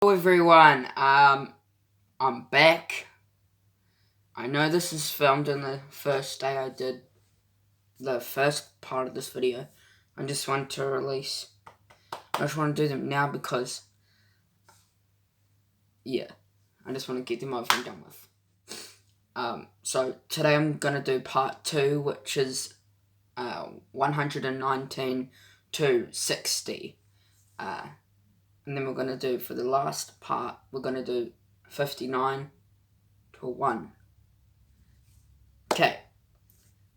Hello everyone, I'm back. I know this is filmed on the first day I did the first part of this video. I just want to release, I just want to do them now because, yeah, I just want to get them over and done with. So today I'm going to do part 2, which is 119 to 60. And then we're going to do, for the last part, we're going to do 59 to 1. Okay,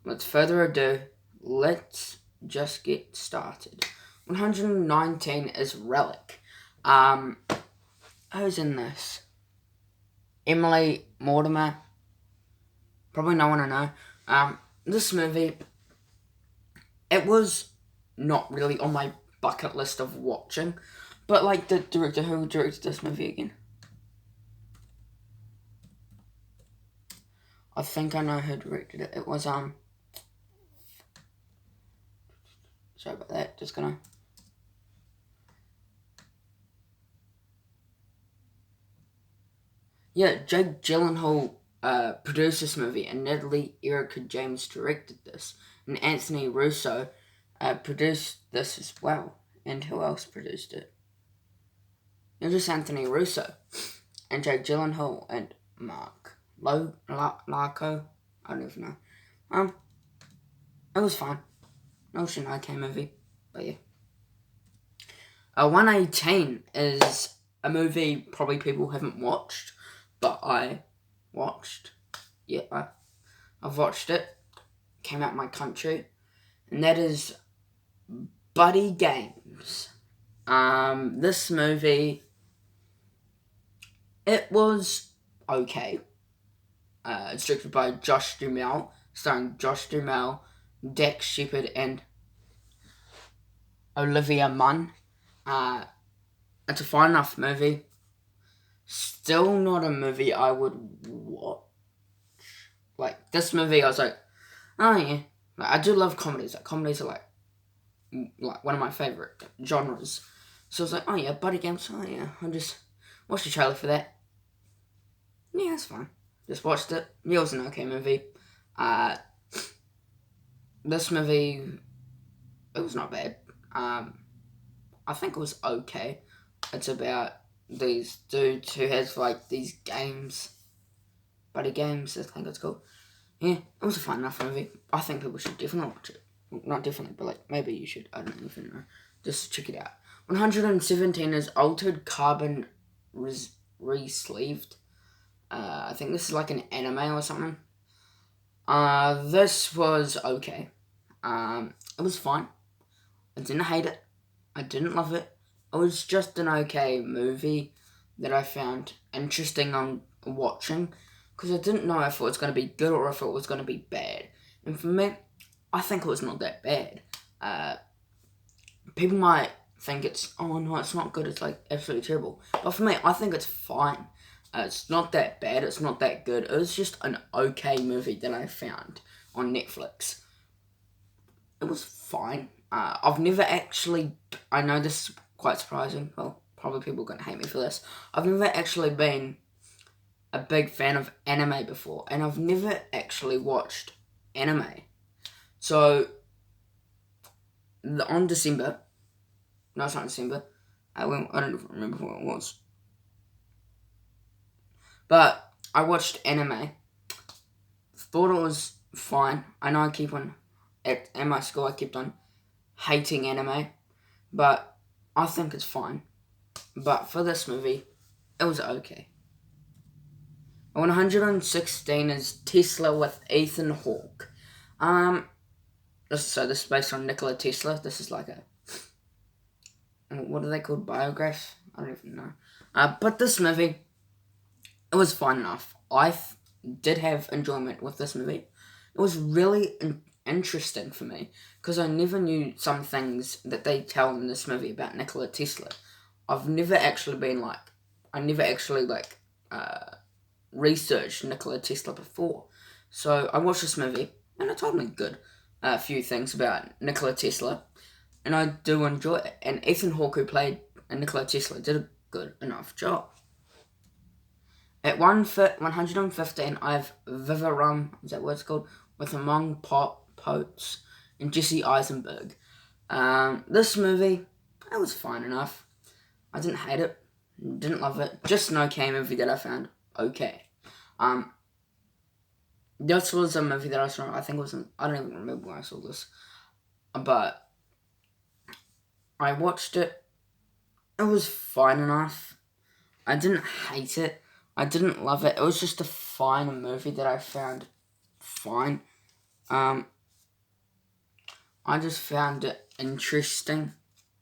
without further ado, let's just get started. 119 is Relic. Who's in this? Emily Mortimer. Probably no one I know. This movie, it was not really on my bucket list of watching, but like the director, who directed this movie again? I think I know who directed it. It was, sorry about that, just gonna... Yeah, Jake Gyllenhaal produced this movie, and Natalie Erica James directed this, and Anthony Russo produced this as well. And who else produced it? It was just Anthony Russo, and Jake Gyllenhaal, and Mark Larco. I don't even know. It was fine. No Shinkai movie, but yeah. 118 is a movie probably people haven't watched, but I watched. Yeah, I've watched it. Came out in my country, and that is Buddy Games. This movie, it was okay. It's directed by Josh Duhamel, starring Josh Duhamel, Dax Shepard, and Olivia Munn. It's a fine enough movie. Still not a movie I would watch. Like, this movie, I was like, oh yeah. Like, I do love comedies. Like, comedies are like one of my favourite genres. So I was like, oh yeah, Buddy Games, oh yeah. I'll just watch the trailer for that. Yeah, it's fine. Just watched it. Yeah, it was an okay movie. This movie, it was not bad. I think it was okay. It's about these dudes who has like these games, Buddy Games, I think it's called. Yeah, it was a fun enough movie. I think people should definitely watch it. Not definitely, but like maybe you should. I don't even know. Just check it out. 117 is Altered Carbon Re-Sleeved. I think this is like an anime or something. This was okay. It was fine. I didn't hate it. I didn't love it. It was just an okay movie that I found interesting on watching, because I didn't know if it was going to be good or if it was going to be bad. And for me, I think it was not that bad. People might think it's, oh no, it's not good, it's like absolutely terrible. But for me, I think it's fine. It's not that bad, it's not that good. It was just an okay movie that I found on Netflix. It was fine. I've never actually, I know this is quite surprising, well, probably people are going to hate me for this. I've never actually been a big fan of anime before, and I've never actually watched anime. So, on December, no, it's not December, I don't remember what it was, but I watched anime, thought it was fine. I know I keep on, at my school I kept on hating anime, but I think it's fine. But for this movie, it was okay. 116 is Tesla with Ethan Hawke. So this is based on Nikola Tesla. This is like a, what are they called? Biograph? I don't even know. But this movie, it was fun enough. I did have enjoyment with this movie. It was really interesting for me, because I never knew some things that they tell in this movie about Nikola Tesla. I've never actually been like, I never actually like researched Nikola Tesla before. So I watched this movie, and it told me a few things about Nikola Tesla, and I do enjoy it. And Ethan Hawke, who played Nikola Tesla, did a good enough job. At 115, I have Vivarum, is that what it's called? With Among Potes and Jesse Eisenberg. This movie, it was fine enough. I didn't hate it, didn't love it. Just an okay movie that I found okay. This was a movie that I saw, I think it was, I don't even remember when I saw this. But I watched it. It was fine enough. I didn't hate it. I didn't love it. It was just a fine movie that I found fine. I just found it interesting.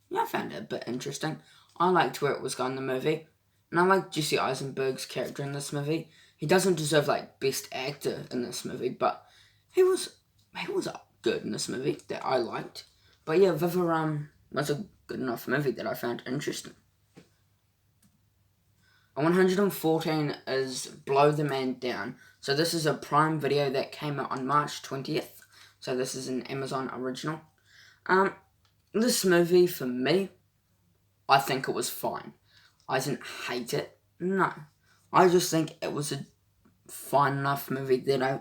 Yeah, I found it a bit interesting. I liked where it was going in the movie. And I like Jesse Eisenberg's character in this movie. He doesn't deserve, best actor in this movie, but he was good in this movie that I liked. But yeah, Vivarum was a good enough movie that I found interesting. 114 is Blow the Man Down. So this is a Prime Video that came out on March 20th. So this is an Amazon original. This movie, for me, I think it was fine. I didn't hate it. No. I just think it was a fine enough movie that I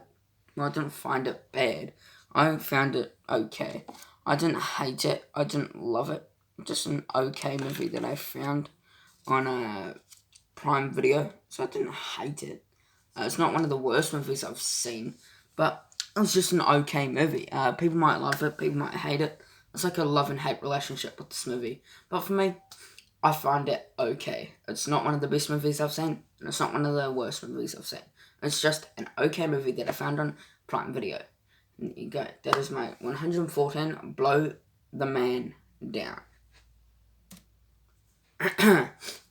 didn't find it bad. I found it okay. I didn't hate it. I didn't love it. Just an okay movie that I found on a Prime Video. So I didn't hate it. It's not one of the worst movies I've seen, but it was just an okay movie. People might love it. People might hate it. It's like a love and hate relationship with this movie. But for me, I find it okay. It's not one of the best movies I've seen, and it's not one of the worst movies I've seen. It's just an okay movie that I found on Prime Video. And there you go. That is my 114, Blow the Man Down.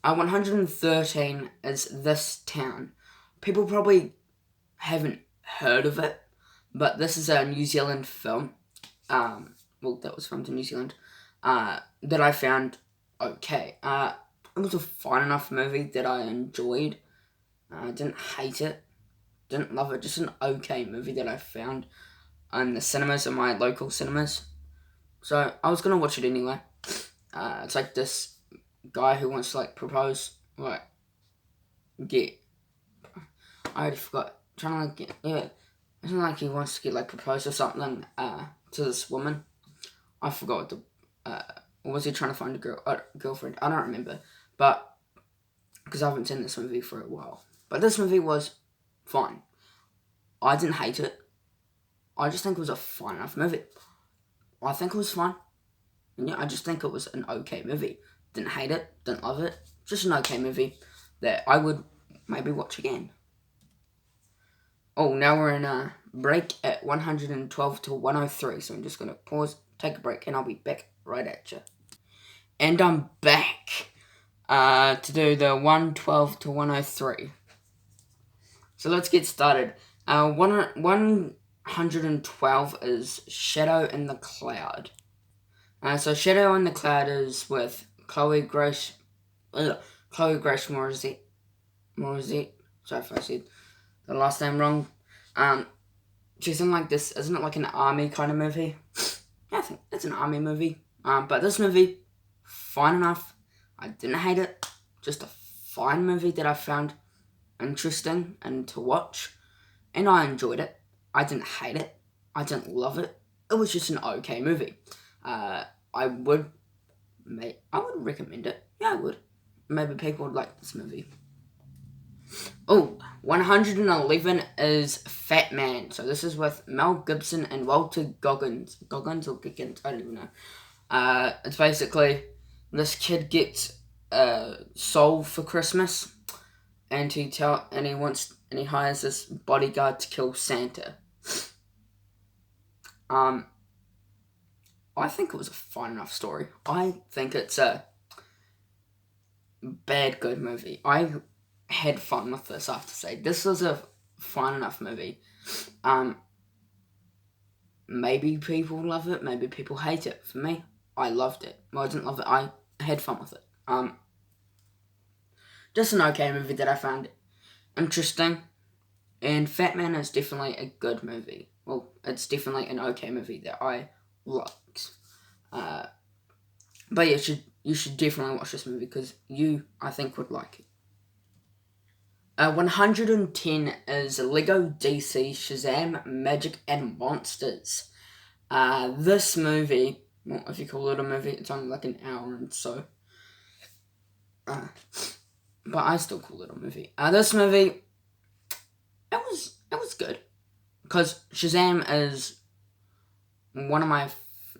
113 is This Town. People probably haven't heard of it, but this is a New Zealand film. Well, that was filmed in New Zealand. That I found okay. It was a fine enough movie that I enjoyed. I didn't hate it. Didn't love it. Just an okay movie that I found in the cinemas, in my local cinemas. So I was going to watch it anyway. It's like this guy who wants to propose. I already forgot. Trying to isn't like he wants to get proposed or something to this woman. I forgot or was he trying to find a girlfriend? I don't remember. But, because I haven't seen this movie for a while. But this movie was fine. I didn't hate it. I just think it was a fine enough movie. I think it was fine. And yeah, I just think it was an okay movie. Didn't hate it. Didn't love it. Just an okay movie that I would maybe watch again. Oh, now we're in a break at 112 to 103. So I'm just going to pause, take a break, and I'll be back right at you. And I'm back to do the 112 to 103. So let's get started. 112 is Shadow in the Cloud. So Shadow in the Cloud is with Chloe Grace Moretz. Sorry if I said the last name wrong. She's in this, isn't it an army kind of movie? Yeah, I think it's an army movie. But this movie, fine enough. I didn't hate it. Just a fine movie that I found interesting and to watch. And I enjoyed it. I didn't hate it. I didn't love it. It was just an okay movie. I would recommend it. Yeah, I would. Maybe people would like this movie. 111 is Fat Man. So this is with Mel Gibson and Walter Goggins. Goggins or Giggins? I don't even know. It's basically this kid gets a soul for Christmas, and he hires this bodyguard to kill Santa. I think it was a fine enough story. I think it's a bad good movie. I had fun with this, I have to say. This was a fine enough movie. Maybe people love it, maybe people hate it. For me, I loved it. Well, I didn't love it, I had fun with it. Just an okay movie that I found interesting. And Fat Man is definitely a good movie. Well, it's definitely an okay movie that I liked. But yeah, you should definitely watch this movie because I think, would like it. 110 is Lego DC Shazam Magic and Monsters. This movie, well, if you call it a movie, it's only like an hour and so. But I still call it a movie. This movie, it was good because Shazam is one of my,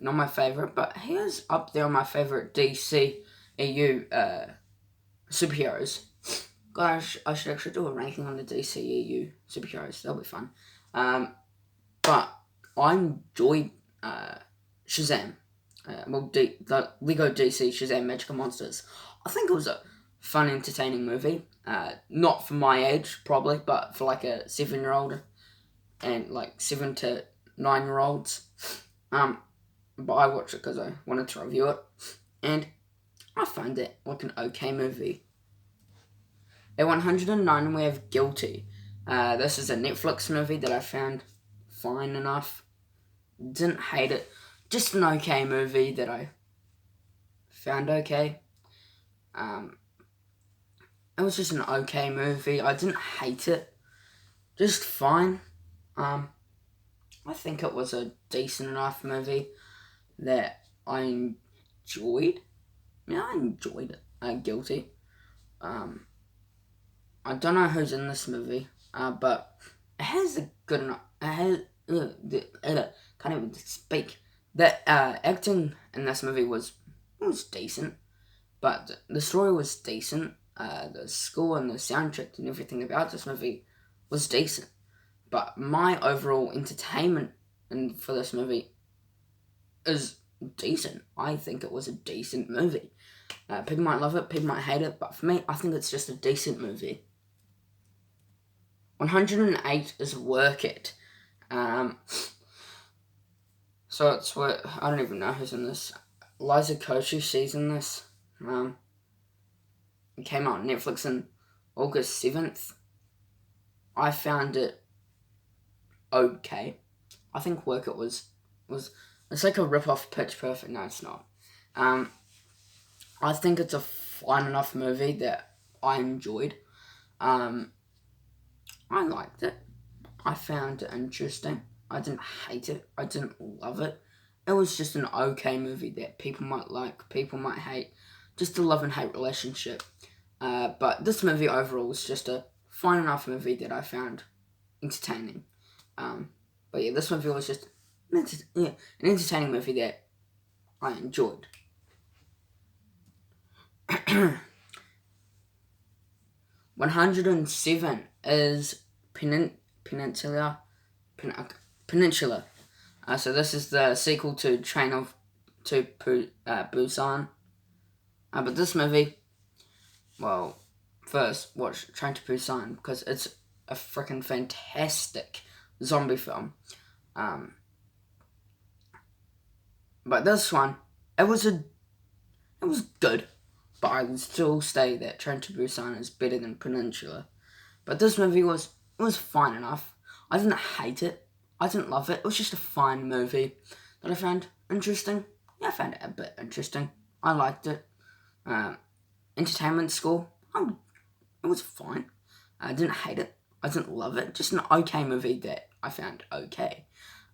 not my favorite, but he is up there on my favorite DC EU superheroes. Gosh, I should actually do a ranking on the DCEU superheroes. That'll be fun. But I enjoyed Shazam. The Lego DC Shazam Magic and Monsters. I think it was a fun, entertaining movie. Not for my age, probably, but for like a 7-year-old and like 7 to 9-year-olds. But I watched it because I wanted to review it, and I found it like an okay movie. At 109, we have Guilty. This is a Netflix movie that I found fine enough. Didn't hate it. Just an okay movie that I found okay. It was just an okay movie. I didn't hate it. Just fine. I think it was a decent enough movie that I enjoyed. Yeah, I enjoyed it. Guilty. I don't know who's in this movie, but it has a good enough. It has. Can't even speak. The acting in this movie was decent, but the story was decent. The score and the soundtrack and everything about this movie was decent. But my overall entertainment for this movie is decent. I think it was a decent movie. People might love it, people might hate it, but for me, I think it's just a decent movie. 108 is Work It. So it's what I don't even know who's in this. Liza Koshy, she's in this. It came out on Netflix on August 7th. I found it okay. I think Work It was it's like a rip-off Pitch Perfect. No, it's not. I think it's a fine enough movie that I enjoyed. I liked it. I found it interesting. I didn't hate it. I didn't love it. It was just an okay movie that people might like, people might hate. Just a love and hate relationship. But this movie overall was just a fine enough movie that I found entertaining. But yeah, this movie was just an entertaining movie that I enjoyed. 107 is Peninsula. So this is the sequel to Busan. But this movie, well, first watch Train to Busan because it's a freaking fantastic zombie film. But this one, it was good. But I would still say that Train to Busan is better than Peninsula. But this movie was fine enough. I didn't hate it. I didn't love it. It was just a fine movie that I found interesting. Yeah, I found it a bit interesting. I liked it. Entertainment score, it was fine. I didn't hate it. I didn't love it. Just an okay movie that I found okay.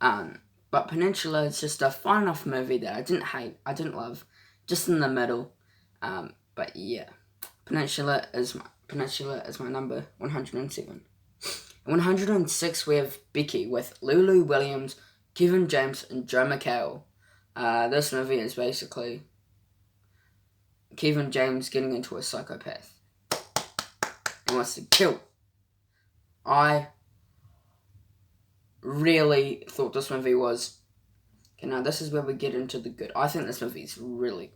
But Peninsula is just a fine enough movie that I didn't hate. I didn't love. Just in the middle. But yeah, Peninsula is my number 107. At 106 we have Becky with Lulu Williams, Kevin James, and Joe McHale. This movie is basically Kevin James getting into a psychopath and wants to kill. I really thought this movie was... Okay, now this is where we get into the good. I think this movie is really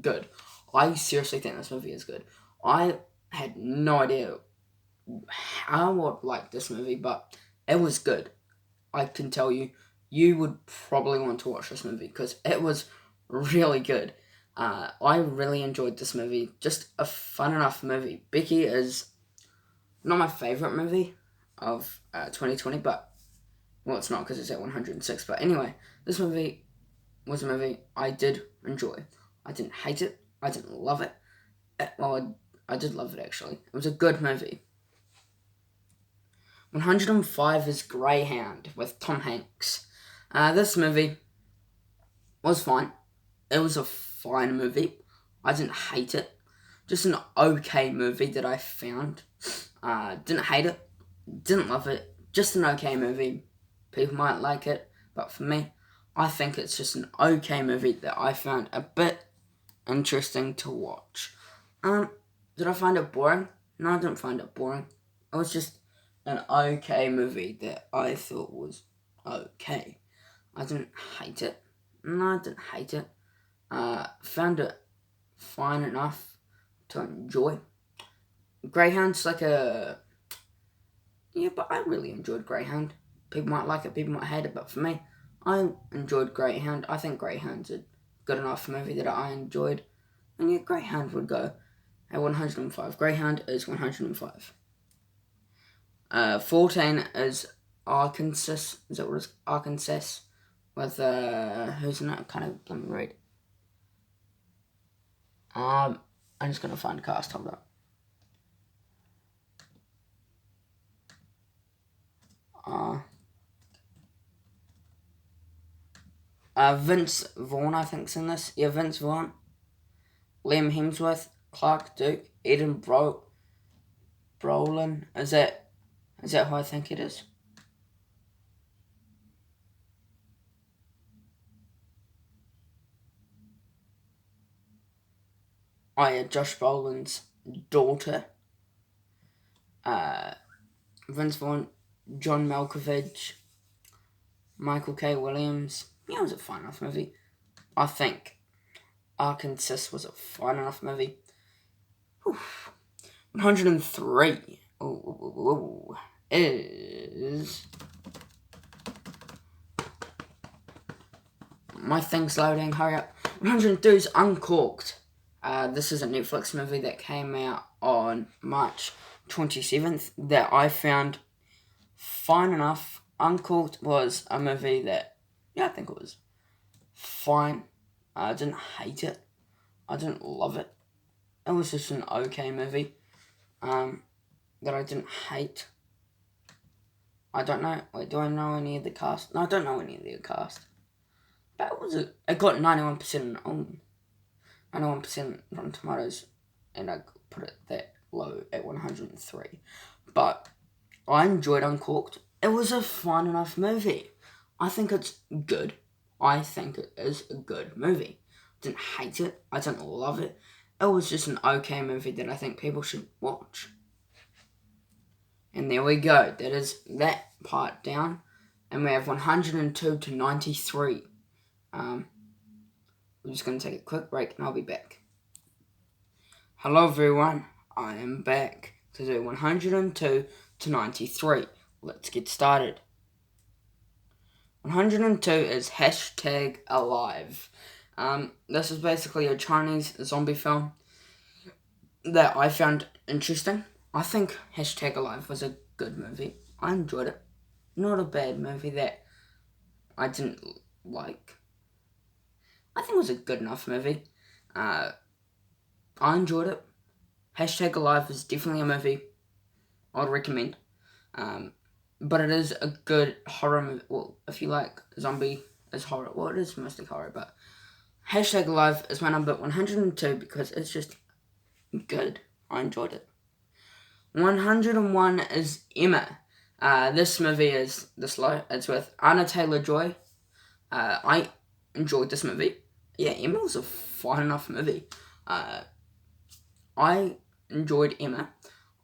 good. I seriously think this movie is good. I had no idea how I would like this movie, but it was good. I can tell you, you would probably want to watch this movie because it was really good. I really enjoyed this movie. Just a fun enough movie. Becky is not my favourite movie of 2020, but, well, it's not because it's at 106. But anyway, this movie was a movie I did enjoy. I didn't hate it. I didn't love it. Well, I did love it actually. It was a good movie. 105 is Greyhound with Tom Hanks. This movie was fine. It was a fine movie. I didn't hate it. Just an okay movie that I found. Didn't hate it. Didn't love it. Just an okay movie. People might like it, but for me, I think it's just an okay movie that I found a bit interesting to watch. Did I find it boring? No, I didn't find it boring. It was just an okay movie that I thought was okay. I didn't hate it. No, I didn't hate it. Found it fine enough to enjoy. Greyhound's like a... Yeah, but I really enjoyed Greyhound. People might like it, people might hate it, but for me, I enjoyed Greyhound. I think Greyhound's a good enough movie that I enjoyed. And yeah, Greyhound would go at 105. Greyhound is 105. 14 is Arkansas. Is that what it's? Arkansas. With, who's in it? Let me read. I'm just gonna find cast, hold up. Vince Vaughn, I think's in this. Yeah, Vince Vaughn. Liam Hemsworth, Clark Duke, Eden Brolin. Is that who I think it is? Oh yeah, Josh Brolin's daughter. Vince Vaughn, John Malkovich, Michael K. Williams. Yeah, it was a fine enough movie. I think Arkansas was a fine enough movie. 103 is... My thing's loading, hurry up. 103 is Uncorked. This is a Netflix movie that came out on March 27th that I found fine enough. Uncorked was a movie that, yeah, I think it was fine. I didn't hate it. I didn't love it. It was just an okay movie that I didn't hate. I don't know. Wait, do I know any of the cast? No, I don't know any of the cast. But it got 91% on 91% Rotten Tomatoes, and I put it that low at 103. But I enjoyed Uncorked. It was a fun enough movie. I think it's good. I think it is a good movie. Didn't hate it. I didn't love it. It was just an okay movie that I think people should watch. And there we go. That is that part down. And we have 102 to 93. We're just going to take a quick break and I'll be back. Hello everyone. I am back to do 102 to 93. Let's get started. 102 is #Alive. This is basically a Chinese zombie film that I found interesting. I think #Alive was a good movie. I enjoyed it. Not a bad movie that I didn't like. I think it was a good enough movie. I enjoyed it. #Alive is definitely a movie I would recommend. But it is a good horror movie. Well, if you like zombie as horror, well, it is mostly horror, but #Alive is my number 102 because it's just good. I enjoyed it. 101 is Emma. This movie is this low. It's with Anna Taylor-Joy. I enjoyed this movie. Yeah, Emma was a fine enough movie. I enjoyed Emma.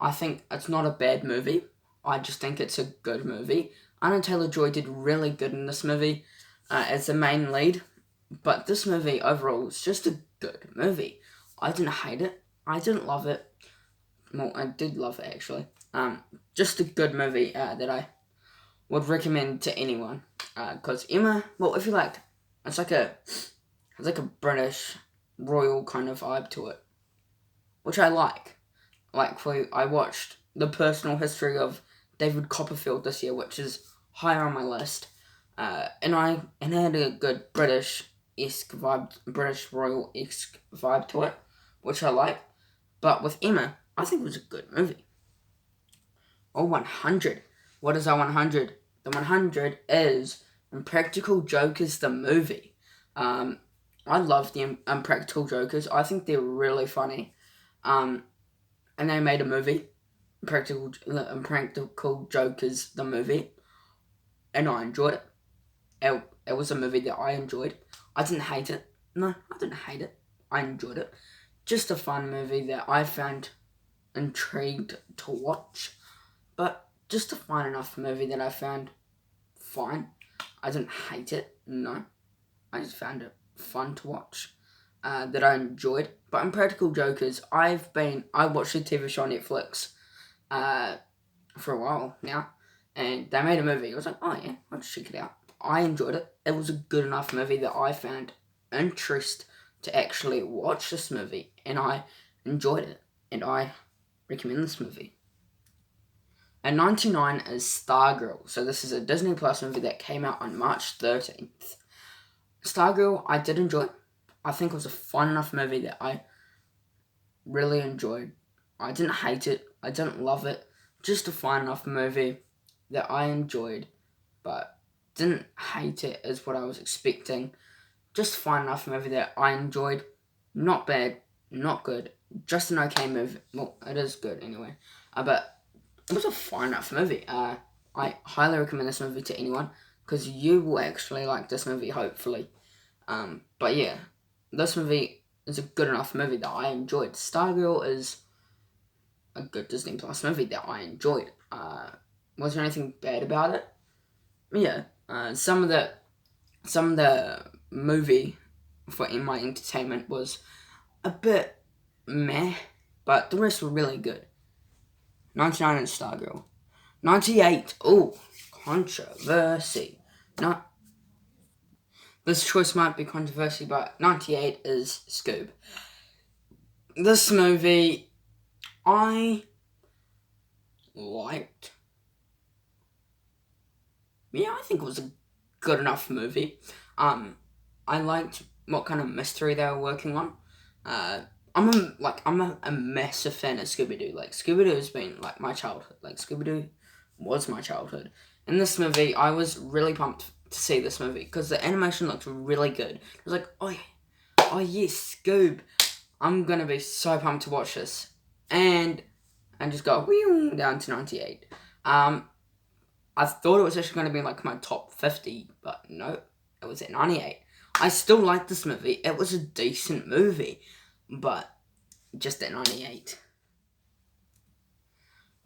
I think it's not a bad movie. I just think it's a good movie. Anna Taylor-Joy did really good in this movie as the main lead. But this movie overall is just a good movie. I didn't hate it. I didn't love it. Well, I did love it actually. Just a good movie that I would recommend to anyone. Because Emma, well, if you like, it's like a British royal kind of vibe to it, which I like. I watched The Personal History of David Copperfield this year, which is higher on my list, and it had a good British-esque vibe, British royal-esque vibe to it. which I like. But with Emma, I think it was a good movie. 100. What is our 100? The 100 is Impractical Jokers, the movie. I love the Impractical Jokers. I think they're really funny. And they made a movie, Impractical Jokers, the movie. And I enjoyed it. It was a movie that I enjoyed. I didn't hate it. No, I didn't hate it. I enjoyed it. Just a fun movie that I found intrigued to watch. But just a fun enough movie that I found fine. I didn't hate it. No. I just found it fun to watch. That I enjoyed. But Impractical Jokers, I watched the TV show on Netflix for a while now. And they made a movie. I was like, oh yeah, I'll check it out. I enjoyed it. It was a good enough movie that I found interest to actually watch this movie. And I enjoyed it. And I recommend this movie. And 99 is Stargirl. So this is a Disney Plus movie that came out on March 13th. Stargirl, I did enjoy. I think it was a fun enough movie that I really enjoyed. I didn't hate it. I didn't love it. Just a fun enough movie that I enjoyed, but didn't hate it as what I was expecting. Just fun enough movie that I enjoyed. Not bad, not good. Just an okay movie. Well, it is good anyway. But it was a fun enough movie. I highly recommend this movie to anyone because you will actually like this movie, hopefully. But yeah, this movie is a good enough movie that I enjoyed. Stargirl is a good Disney Plus movie that I enjoyed. Was there anything bad about it? Yeah. Some of the movie in my entertainment was a bit meh, but the rest were really good. 99 is Stargirl. 98. Oh, controversy. Not. This choice might be controversy, but 98 is Scoob. This movie, I liked. Yeah, I think it was a good enough movie. I liked what kind of mystery they were working on. I'm a massive fan of Scooby-Doo. Like, Scooby-Doo has been, like, my childhood. Like, Scooby-Doo was my childhood. In this movie, I was really pumped to see this movie because the animation looked really good. I was like, oh yes, Scoob. I'm gonna be so pumped to watch this. And just go down to 98. I thought it was actually going to be like my top 50, but no, it was at 98. I still like this movie. It was a decent movie, but just at 98.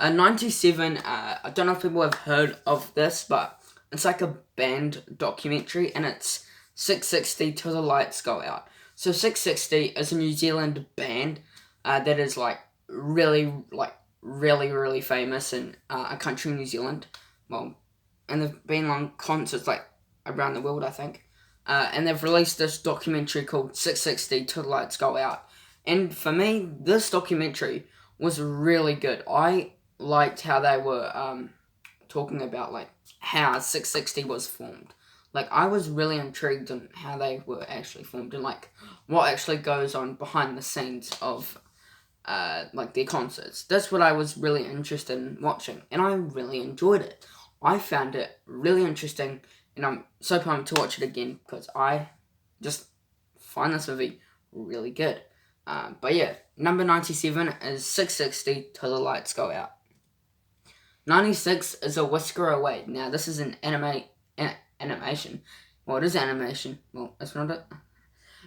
97, I don't know if people have heard of this, but it's like a band documentary, and it's 660 Till the Lights Go Out. So 660 is a New Zealand band that is really famous in a country in New Zealand. Well, and they've been on concerts around the world, I think. And they've released this documentary called 660 Till the Lights Go Out. And for me, this documentary was really good. I liked how they were talking about how 660 was formed. I was really intrigued on how they were actually formed and what actually goes on behind the scenes of their concerts. That's what I was really interested in watching, and I really enjoyed it. I found it really interesting, and I'm so pumped to watch it again because I just find this movie really good. But yeah, number 97 is 660 Till the Lights Go Out. 96 is A Whisker Away. Now, this is an animation. Well, it is animation. Well, it's not it.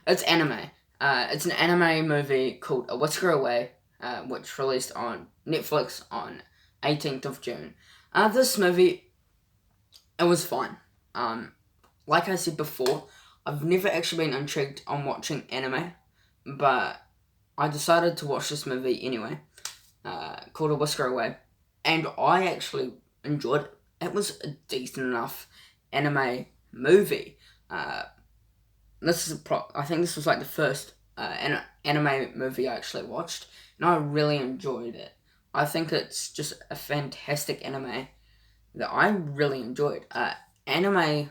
It's anime. It's an anime movie called A Whisker Away, which released on Netflix on 18th of June. This movie, it was fine. Like I said before, I've never actually been intrigued on watching anime, but I decided to watch this movie anyway, called A Whisker Away, and I actually enjoyed it. It was a decent enough anime movie. I think this was the first anime movie I actually watched, and I really enjoyed it. I think it's just a fantastic anime that I really enjoyed. Anime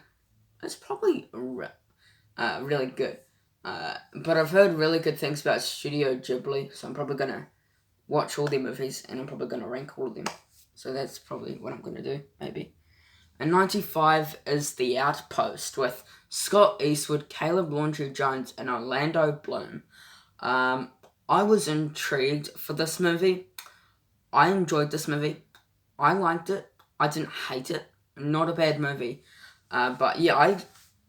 is probably really good. But I've heard really good things about Studio Ghibli, so I'm probably gonna watch all their movies and I'm probably gonna rank all of them. So that's probably what I'm gonna do, maybe. And 95 is The Outpost with Scott Eastwood, Caleb Laundry Jones, and Orlando Bloom. I was intrigued for this movie. I enjoyed this movie. I liked it. I didn't hate it. Not a bad movie. But yeah, I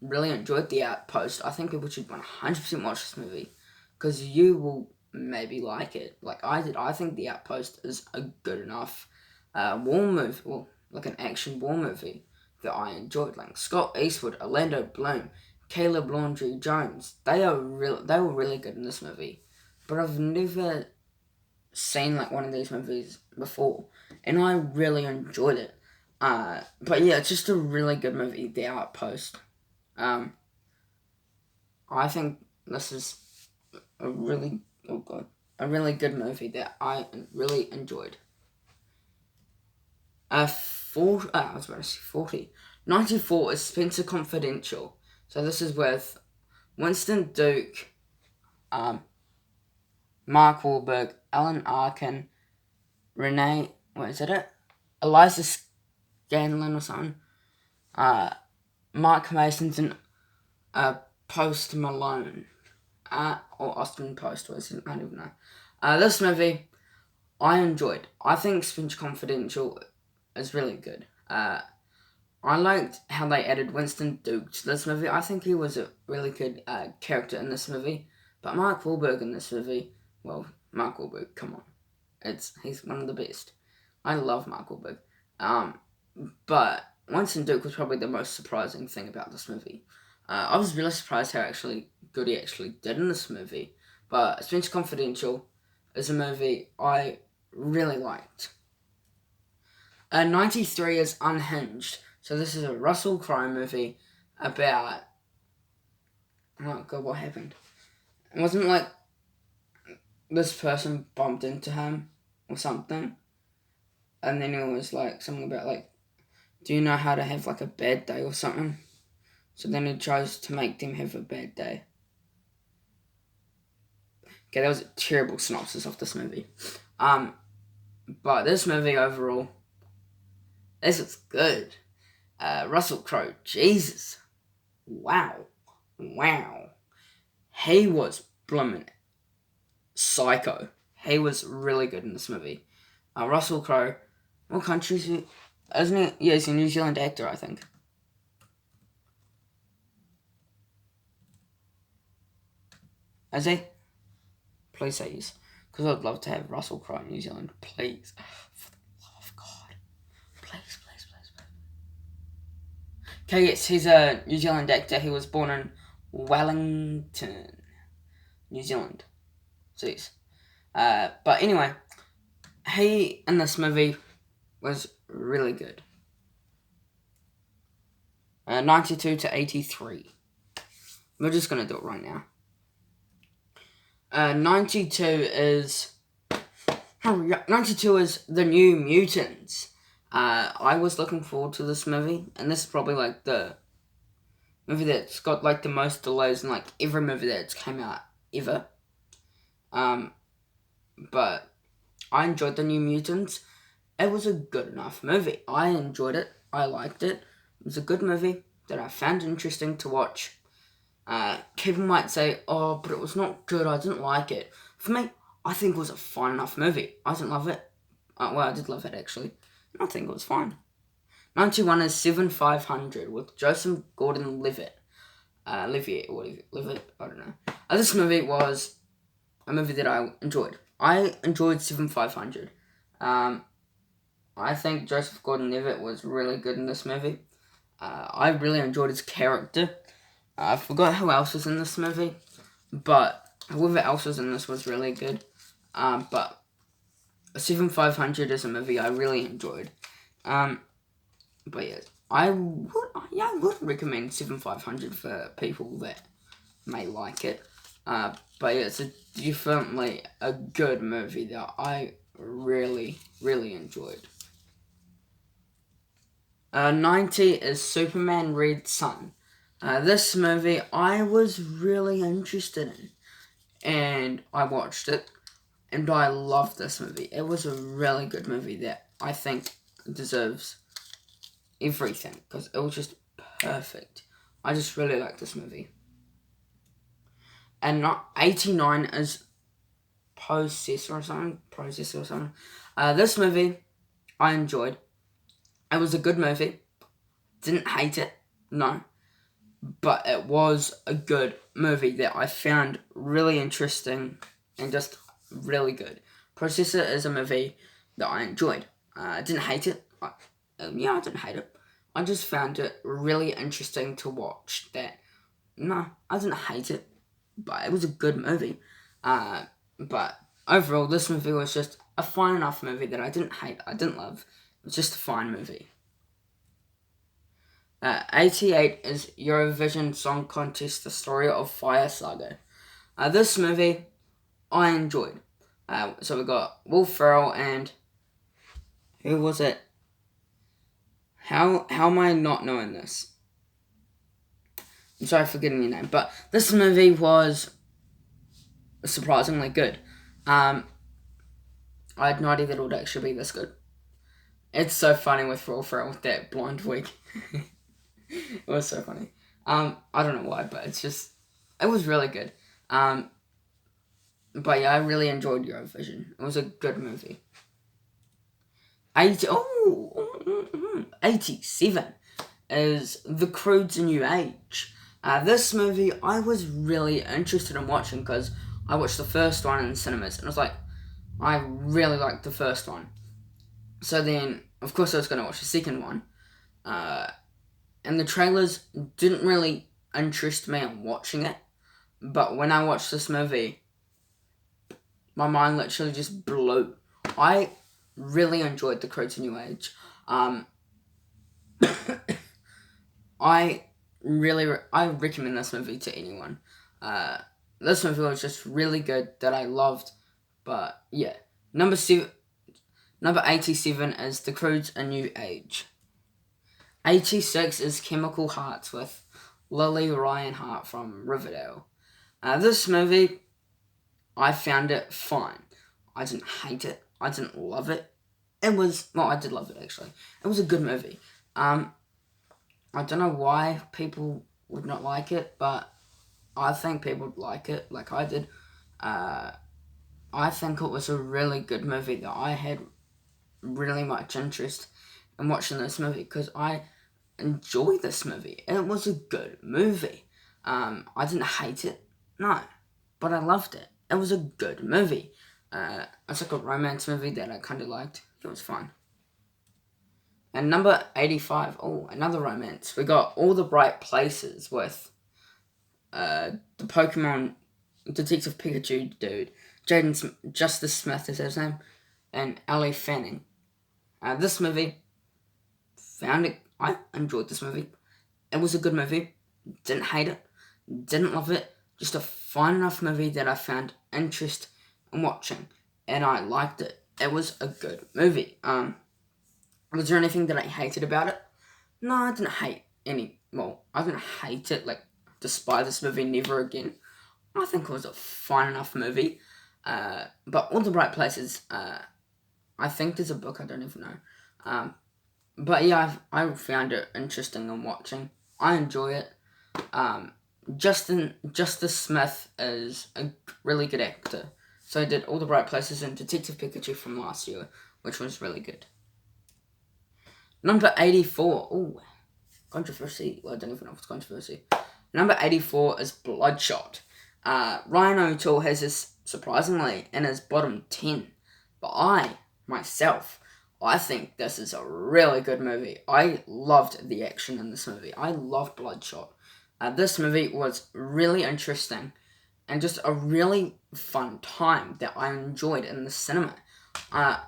really enjoyed The Outpost. I think people should 100% watch this movie because you will maybe like it. Like I did. I think The Outpost is a good enough war movie. Well, like an action war movie that I enjoyed. Like Scott Eastwood, Orlando Bloom, Caleb Laundry Jones. They were really good in this movie. But I've never seen like one of these movies before, and I really enjoyed it. But yeah, it's just a really good movie, The Outpost. I think this is a really a really good movie that I really enjoyed. I was about to say 40. 94 is Spencer Confidential. So this is with Winston Duke, Mark Wahlberg, Alan Arkin, Renee, what is it? Eliza Scanlon or something. Mark Mason's and Post Malone. Or Austin Post, I don't even know. This movie, I enjoyed. I think Spencer Confidential is really good. I liked how they added Winston Duke to this movie. I think he was a really good character in this movie. But Mark Wahlberg in this movie, well, Mark Wahlberg, come on. He's one of the best. I love Mark Wahlberg. But Winston Duke was probably the most surprising thing about this movie. I was really surprised how good he actually did in this movie. But Spencer Confidential is a movie I really liked. 93 is Unhinged. So this is a Russell Crowe movie about... Oh god, what happened? It wasn't like this person bumped into him or something. And then it was like something about like, do you know how to have like a bad day or something? So then he tries to make them have a bad day. Okay, that was a terrible synopsis of this movie. But this movie overall, this is good. Russell Crowe, Jesus. Wow. He was blooming psycho. He was really good in this movie. Russell Crowe, what country is he? Isn't he? Yeah, he's a New Zealand actor, I think. Is he? Please say yes. Because I'd love to have Russell Crowe in New Zealand. Please. For the love of God. Please. Okay, yes, he's a New Zealand actor. He was born in Wellington, New Zealand. So yes. But anyway, he in this movie was really good. 92 to 83. We're just going to do it right now. 92 is... Hurry up. 92 is The New Mutants. I was looking forward to this movie, and this is probably like the movie that's got like the most delays in like every movie that's came out ever. But I enjoyed The New Mutants. It was a good enough movie. I enjoyed it. I liked it. It was a good movie that I found interesting to watch. People might say, oh, but it was not good, I didn't like it. For me, I think it was a fine enough movie. I didn't love it. Well, I did love it, actually. I think it was fine. 91 is 7500 with Joseph Gordon-Levitt. Levitt, I don't know. This movie was a movie that I enjoyed. I enjoyed 7500. I think Joseph Gordon-Levitt was really good in this movie. I really enjoyed his character. I forgot who else was in this movie, but whoever else was in this was really good. But 7500 is a movie I really enjoyed. But yeah, I would recommend 7500 for people that may like it. But yeah, it's definitely a good movie that I really enjoyed. 90 is Superman Red Sun. This movie I was really interested in, and I watched it, and I loved this movie. It was a really good movie that I think deserves everything because it was just perfect. I just really like this movie. And not 89 is Possessor or something. Processor or something. This movie I enjoyed. It was a good movie. Didn't hate it, no. But it was a good movie that I found really interesting and just really good. Processor is a movie that I enjoyed. I didn't hate it. I didn't hate it. I just found it really interesting to watch. No, I didn't hate it, but it was a good movie. But overall, this movie was just a fine enough movie that I didn't hate. I didn't love. It was just a fine movie. 88 is Eurovision Song Contest: The Story of Fire Saga. This movie I enjoyed. So we got Will Ferrell and who was it? How am I not knowing this? I'm sorry for getting your name, but this movie was surprisingly good. I had no idea that it would actually be this good. It's so funny with Will Ferrell with that blonde wig. It was so funny. I don't know why, but it was really good. But yeah, I really enjoyed Eurovision. It was a good movie. 87 is The Croods: A New Age. This movie I was really interested in watching because I watched the first one in cinemas and I was like, I really liked the first one. So then, of course, I was going to watch the second one. And the trailers didn't really interest me in watching it. But when I watched this movie, my mind literally just blew. I really enjoyed The Croods: A New Age. I recommend this movie to anyone. This movie was just really good that I loved. But yeah, number 87 is The Croods: A New Age. 86 is Chemical Hearts with Lily Ryan Hart from Riverdale. This movie, I found it fine. I didn't hate it. I didn't love it. I did love it actually. It was a good movie. I don't know why people would not like it, but I think people would like it like I did. I think it was a really good movie that I had really much interest in watching this movie because I enjoy this movie. It was a good movie. I didn't hate it, no, but I loved it. It was a good movie. It's like a romance movie that I kind of liked. It was fun. And number 85, another romance. We got All the Bright Places with the Pokemon Detective Pikachu dude. Justice Smith is his name, and Ellie Fanning. This movie, I enjoyed this movie. It was a good movie. Didn't hate it. Didn't love it. Just a fine enough movie that I found interest in watching. And I liked it. It was a good movie. Was there anything that I hated about it? No, I didn't hate I didn't hate it, despise this movie never again. I think it was a fine enough movie. But All the Bright Places, I think there's a book, I don't even know. But yeah, I found it interesting in watching. I enjoy it. Justice Smith is a really good actor. So I did All the Bright Places and Detective Pikachu from last year, which was really good. Number 84. Controversy. Well, I don't even know if it's controversy. Number 84 is Bloodshot. Ryan O'Toole has this, surprisingly, in his bottom 10. But I think this is a really good movie. I loved the action in this movie. I loved Bloodshot. This movie was really interesting and just a really fun time that I enjoyed in the cinema. I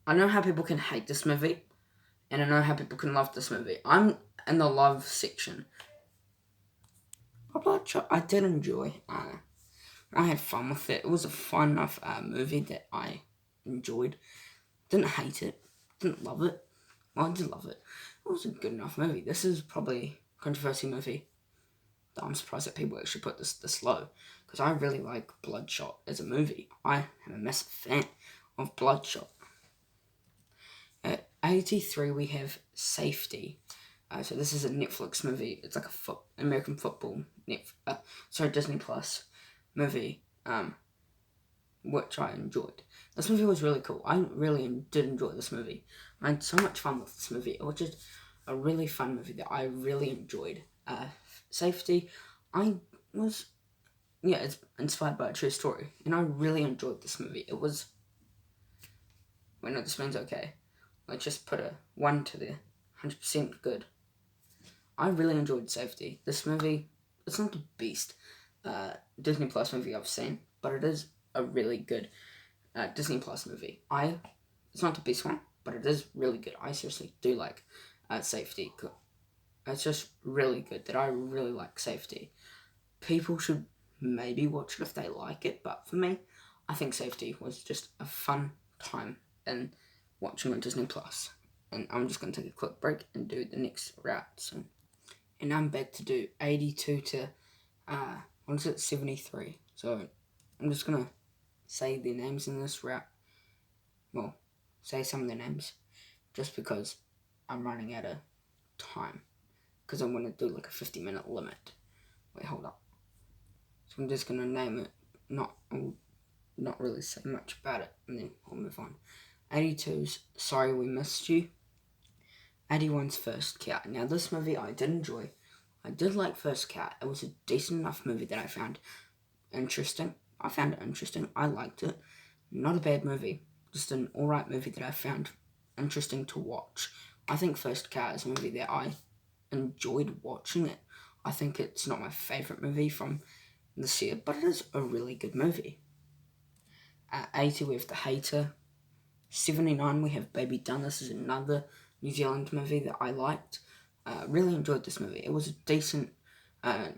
know how people can hate this movie, and I know how people can love this movie. I'm in the love section. Bloodshot, I did enjoy. I had fun with it. It was a fun enough movie that I enjoyed. Didn't hate it. Didn't love it. Well, I did love it. It was a good enough movie. This is probably controversy movie that I'm surprised that people actually put this low, because I really like Bloodshot as a movie. I am a massive fan of Bloodshot. At 83 we have Safety. So this is a Netflix movie. It's like a American football Disney Plus movie, which I enjoyed. This movie was really cool. I really did enjoy this movie. I had so much fun with this movie. It was just a really fun movie that I really enjoyed. Safety, it's inspired by a true story, and I really enjoyed this movie. It was, wait, no, this means okay. Let's just put a 1 to the 100% good. I really enjoyed Safety. This movie, it's not the best Disney Plus movie I've seen, but it is a really good Disney Plus movie. It's not the best one, but it is really good. I seriously do like Safety. It's just really good that I really like Safety. People should maybe watch it if they like it, but for me, I think Safety was just a fun time in watching on Disney Plus. And I'm just going to take a quick break and do the next route. So, and I'm back to do 82 to 73. So I'm just going to say their names in this route. Well, say some of their names, just because I'm running out of time, because I want to do like a 50-minute limit. Wait, hold up. So I'm just going to name it, I'll not really say much about it, and then I'll move on. 82's Sorry We Missed You. 81's First Cow. Now this movie I did enjoy. I did like First Cow. It was a decent enough movie that I found interesting. I liked it. Not a bad movie. Just an alright movie that I found interesting to watch. I think First Cow is a movie that I enjoyed watching it. I think it's not my favourite movie from this year, but it is a really good movie. At 80 we have The Hater. 79 we have Baby Done. This is another New Zealand movie that I liked. Really enjoyed this movie. It was a decent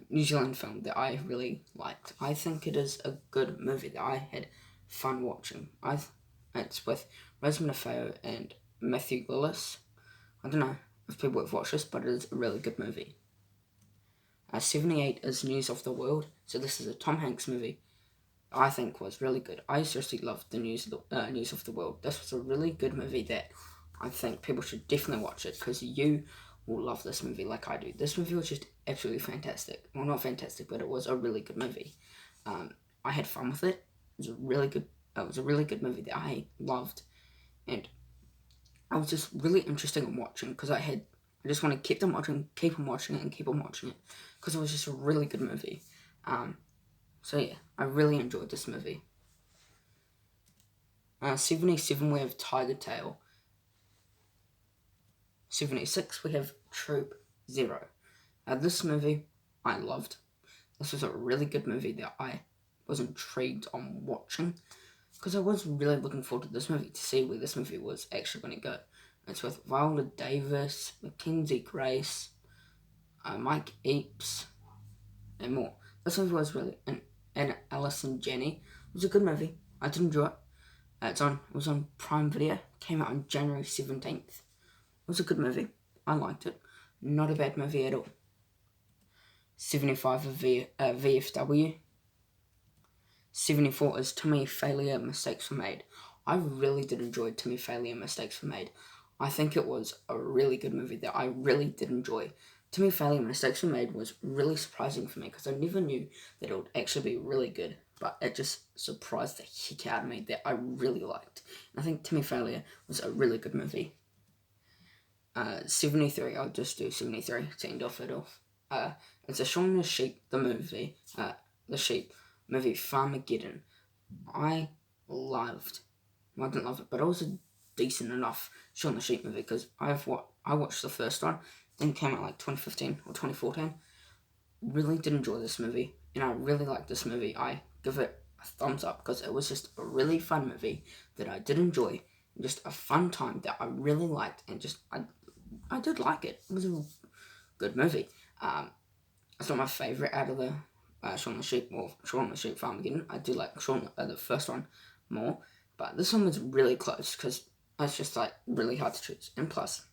New Zealand film that I really liked. I think it is a good movie that I had fun watching. It's with Rosamund Feo and Matthew Gillis. I don't know if people have watched this, but it is a really good movie. 78 is News of the World. So this is a Tom Hanks movie. I think was really good. I seriously loved the News of the World. This was a really good movie that I think people should definitely watch it, because you will love this movie like I do. This movie was just absolutely fantastic. Well, not fantastic, but it was a really good movie. I had fun with it. It was a really good movie that I loved, and I was just really interested in watching, because I just want to keep on watching it, because it was just a really good movie. So yeah, I really enjoyed this movie. 77 we have Tiger Tail. 76 we have Troop Zero. This movie I loved. This was a really good movie that I was intrigued on watching, because I was really looking forward to this movie to see where this movie was actually going to go. It's with Viola Davis, Mackenzie Grace, Mike Epps, and more. This movie was really, and Allison Janney. It was a good movie. I did enjoy it. It was on Prime Video. Came out on January 17th. It was a good movie. I liked it. Not a bad movie at all. 75 of VFW. 74 is Timmy Failure, Mistakes Were Made. I really did enjoy Timmy Failure, Mistakes Were Made. I think it was a really good movie that I really did enjoy. Timmy Failure, Mistakes Were Made was really surprising for me, because I never knew that it would actually be really good, but it just surprised the heck out of me that I really liked. And I think Timmy Failure was a really good movie. 73, I'll just do 73 to end off it off. It's a Shaun the Sheep, the movie, the Sheep movie, Farmageddon. I didn't love it, but it was a decent enough Shaun the Sheep movie, because I watched the first one, then it came out like 2015 or 2014. Really did enjoy this movie, and I really liked this movie. I give it a thumbs up, because it was just a really fun movie that I did enjoy, just a fun time that I really liked, and just I did like it. It was a good movie. It's not my favourite out of the Shaun the Sheep Farmageddon. I do like the first one more, but this one was really close, because it's just like really hard to choose. And plus,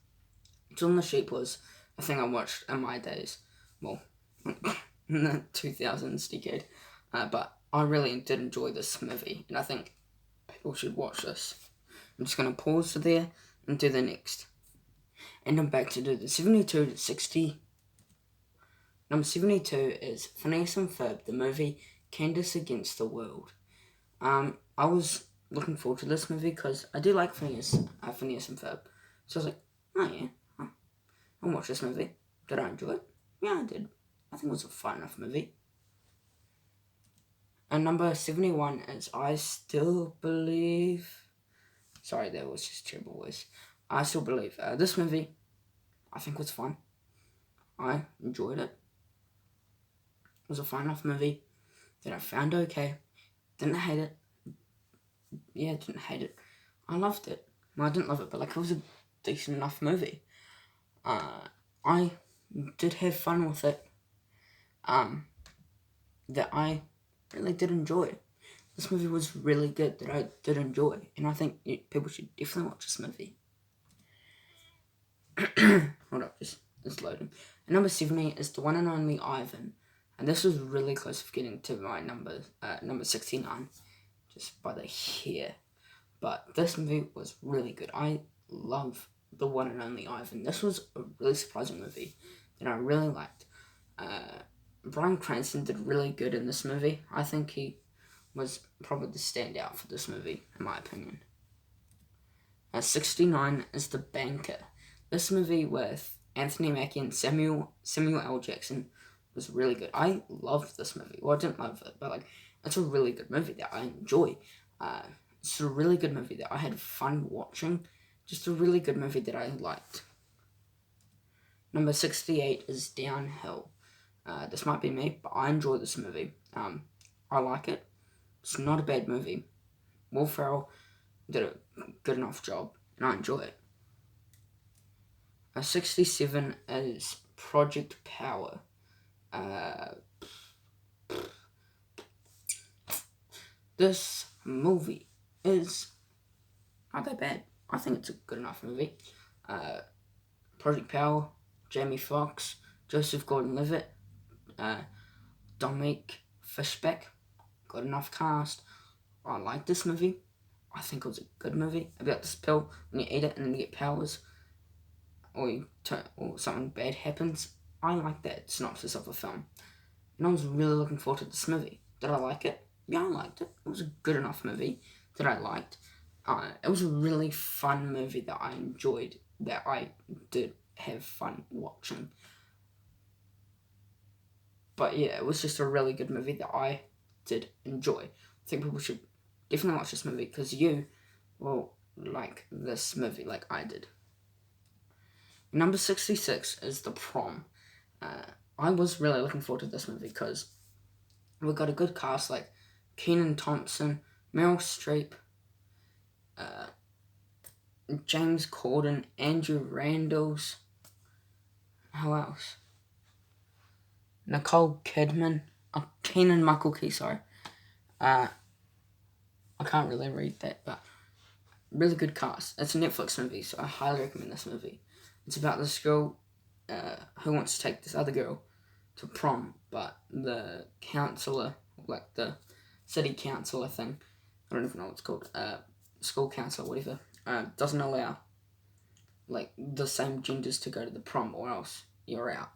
Shaun the Sheep was a thing I watched in my days. Well, in the 2000s decade. But I really did enjoy this movie, and I think people should watch this. I'm just going to pause there and do the next. And I'm back to do the 72 to 60. Number 72 is Phineas and Ferb, the movie Candace Against the World. I was looking forward to this movie because I do like Phineas and Ferb. So I was like, oh yeah, I'll watch this movie. Did I enjoy it? Yeah, I did. I think it was a fun enough movie. And number 71 is I Still Believe. Sorry, that was just terrible voice. I Still Believe. This movie, I think was fun. I enjoyed it. It was a fun enough movie that I found okay. Didn't hate it. Yeah, didn't hate it. I loved it. Well, I didn't love it, but like it was a decent enough movie. I did have fun with it. That I really did enjoy. This movie was really good that I did enjoy, and I think people should definitely watch this movie. Hold up, it's loading. And number 70 is The One and Only Ivan, and this was really close to getting to my number 69, just by the hair. But this movie was really good. I love The One and Only Ivan. This was a really surprising movie that I really liked. Bryan Cranston did really good in this movie. I think he was probably the standout for this movie, in my opinion. 69 is The Banker. This movie with Anthony Mackie and Samuel L. Jackson was really good. I loved this movie. Well, I didn't love it, but like it's a really good movie that I enjoy. It's a really good movie that I had fun watching. Just a really good movie that I liked. Number 68 is Downhill. This might be me, but I enjoy this movie. I like it. It's not a bad movie. Will Ferrell did a good enough job, and I enjoy it. 67 is Project Power. This movie is not that bad. I think it's a good enough movie. Project Power, Jamie Foxx, Joseph Gordon-Levitt, Dominique Fishback, good enough cast. I like this movie. I think it was a good movie about this pill. When you eat it and then you get powers, or something bad happens. I like that synopsis of a film, and I was really looking forward to this movie. Did I like it? Yeah, I liked it. It was a good enough movie that I liked. It was a really fun movie that I enjoyed, that I did have fun watching. But yeah, it was just a really good movie that I did enjoy. I think people should definitely watch this movie because you will like this movie like I did. Number 66 is The Prom. I was really looking forward to this movie because we got a good cast like Kenan Thompson, Meryl Streep, James Corden, Andrew Rannells. Who else? Nicole Kidman. Kenan Michael Key, sorry. I can't really read that, but really good cast. It's a Netflix movie, so I highly recommend this movie. It's about this girl who wants to take this other girl to prom, but the counsellor, like the city councillor thing, I don't even know what it's called, school council, whatever, doesn't allow like the same genders to go to the prom, or else you're out.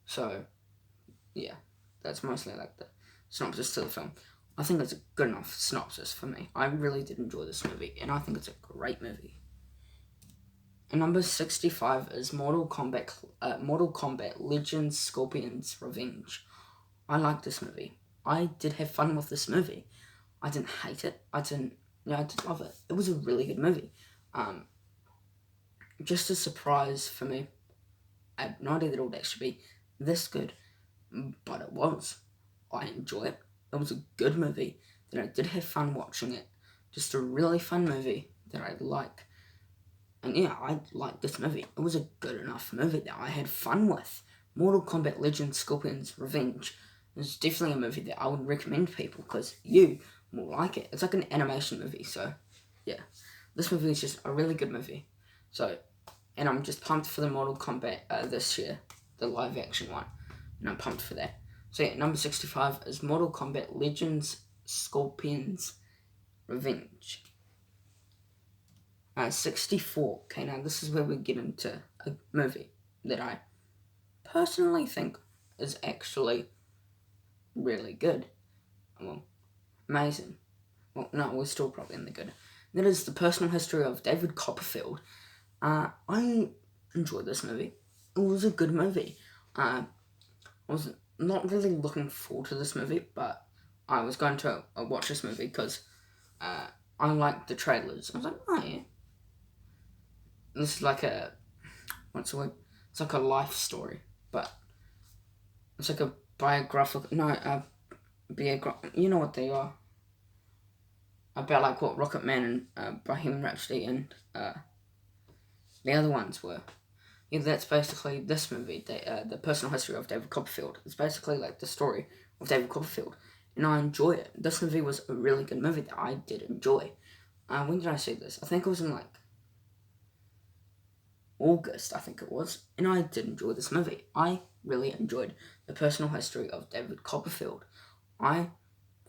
So yeah, that's mostly like the synopsis to the film. I think it's a good enough synopsis for me. I really did enjoy this movie, and I think it's a great movie. And number 65 is Mortal Kombat Legends Scorpion's Revenge. I like this movie. I did have fun with this movie. I didn't hate it. I did love it. It was a really good movie. Just a surprise for me. I had no idea that it would actually be this good, but it was. I enjoyed it. It was a good movie that I did have fun watching it. Just a really fun movie that I like. And yeah, I liked this movie. It was a good enough movie that I had fun with. Mortal Kombat Legends Scorpion's Revenge is definitely a movie that I would recommend to people because you will like it. It's like an animation movie, so yeah. This movie is just a really good movie. So and I'm just pumped for the Mortal Kombat this year, the live action one, and I'm pumped for that. So yeah, number 65 is Mortal Kombat Legends Scorpion's Revenge. 64. Okay, now this is where we get into a movie that I personally think is actually really good. Well, amazing. Well, no, we're still probably in the good. That is The Personal History of David Copperfield. I enjoyed this movie. It was a good movie. I was not really looking forward to this movie, but I was going to watch this movie because I liked the trailers. I was like, oh yeah. This is like a, what's the word? It's like a life story, but it's like a biographical, you know what they are. About like what Rocket Man and Bohemian Rhapsody and the other ones were. Yeah, that's basically this movie, The Personal History of David Copperfield. It's basically like the story of David Copperfield, and I enjoy it. This movie was a really good movie that I did enjoy. When did I see this? I think it was in like August, I think it was, and I did enjoy this movie. I really enjoyed The Personal History of David Copperfield. I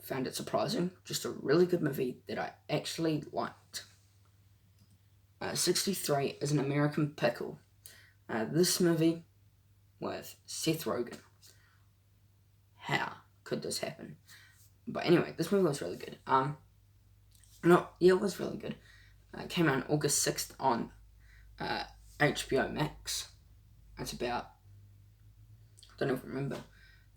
found it surprising, just a really good movie that I actually liked. 63 is An American Pickle. This movie with Seth Rogen. How could this happen? But anyway, this movie was really good. It was really good. It came out on August 6th on HBO Max. It's about, I don't even remember.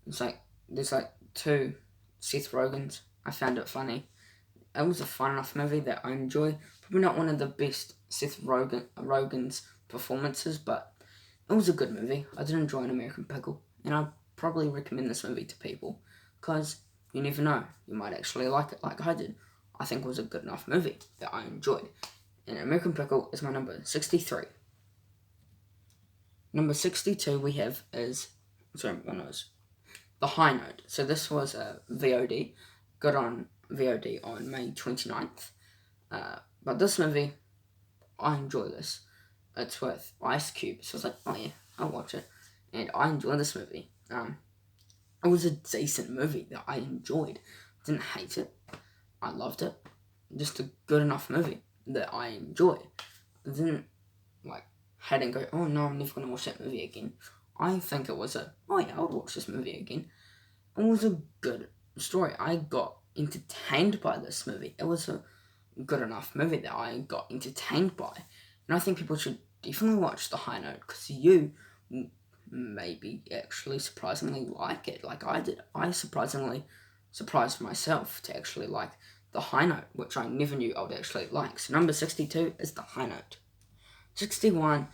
It's like, there's like two Seth Rogens. I found it funny. It was a fun enough movie that I enjoy. Probably not one of the best Seth Rogen's performances, but it was a good movie. I did enjoy An American Pickle, and I'd probably recommend this movie to people, because you never know, you might actually like it like I did. I think it was a good enough movie that I enjoyed. And American Pickle is my number 63. Number 62 we have is, The High Note. So this was a VOD, got on VOD on May 29th. But this movie, I enjoy this. It's with Ice Cube, so I was like, oh yeah, I'll watch it. And I enjoy this movie. It was a decent movie that I enjoyed. Didn't hate it. I loved it. Just a good enough movie that I enjoyed. I didn't hate and go, oh no, I'm never going to watch that movie again. I think it was oh yeah, I would watch this movie again. It was a good story. I got entertained by this movie. It was a good enough movie that I got entertained by. And I think people should definitely watch The High Note, because you maybe actually surprisingly like it like I did. I surprisingly surprised myself to actually like The High Note, which I never knew I would actually like. So number 62 is The High Note. 61,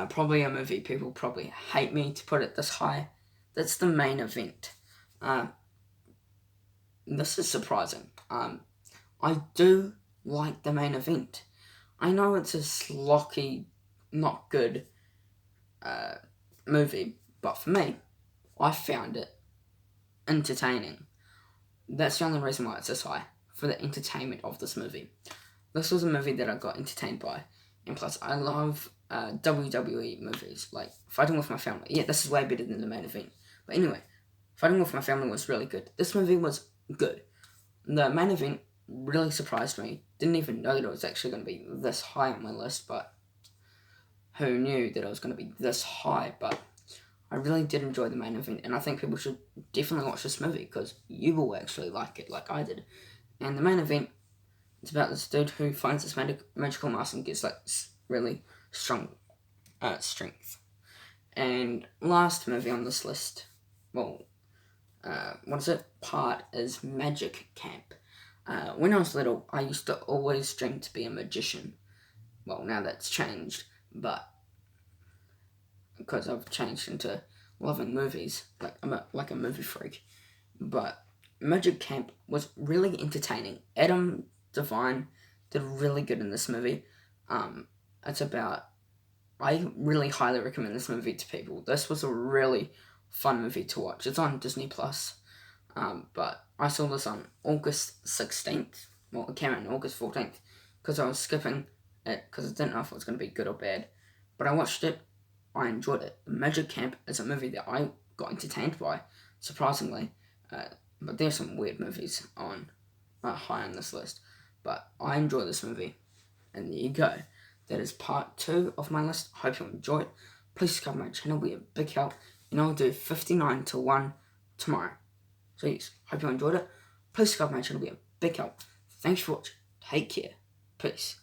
probably a movie people probably hate me to put it this high. That's The Main Event. This is surprising. I do like The Main Event. I know it's a slocky, not good movie, but for me, I found it entertaining. That's the only reason why it's this high, for the entertainment of this movie. This was a movie that I got entertained by, and plus I love WWE movies, like Fighting With My Family. Yeah, this is way better than The Main Event. But anyway, Fighting With My Family was really good. This movie was good. The Main Event really surprised me. Didn't even know that it was actually going to be this high on my list, but who knew that it was going to be this high? But I really did enjoy The Main Event, and I think people should definitely watch this movie, because you will actually like it like I did. And The Main Event, it's about this dude who finds this magical mask and gets really strong strength. And last movie on this list, part is Magic Camp. When I was little, I used to always dream to be a magician. Well, now that's changed, but because I've changed into loving movies, I'm a movie freak. But Magic Camp was really entertaining. Adam Devine did really good in this movie. I really highly recommend this movie to people. This was a really fun movie to watch. It's on Disney Plus. But I saw this on August 16th. Well, it came out on August 14th, because I was skipping it because I didn't know if it was going to be good or bad. But I watched it, I enjoyed it. The Magic Camp is a movie that I got entertained by, surprisingly. But there's some weird movies on high on this list. But I enjoy this movie, and there you go. That is part 2 of my list. I hope you enjoy it. Please subscribe to my channel, be a big help. And I'll do 59 to 1 tomorrow. So yes, hope you enjoyed it. Please subscribe to my channel, be a big help. Thanks for watching. Take care. Peace.